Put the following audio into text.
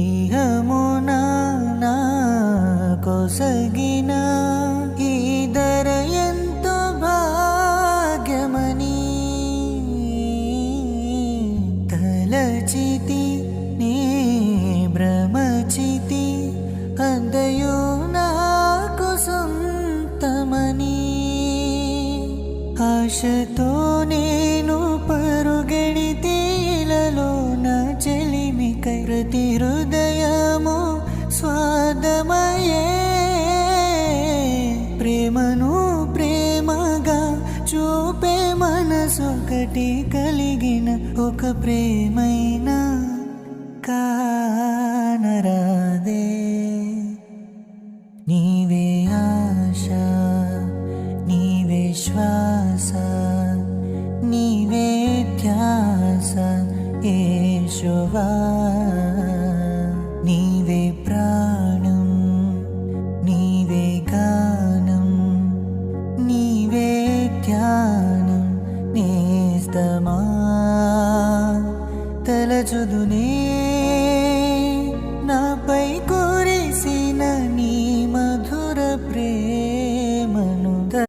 ఇహమున నా కొసగిన ఈ ధర ఎంతో భాగ్యమని తలచితి నీ భ్రమచితి అందయు నాకు సొంతమని ఆశతో నేను పరుగెడితే ఇలలో నా చెలిమికై ప్రతి హృదయము స్వాదమయే ప్రేమను ప్రేమగా చూపే మనసొకటి కలిగిన ఒక ప్రేమైనా కానరాదే నీవే ఆశ నీవే శ్వాస నీవే ధ్యాస యేషువా నీవే ప్రాణం నీవే గానం నీవే ధ్యానం నేస్తమా తలచుదునే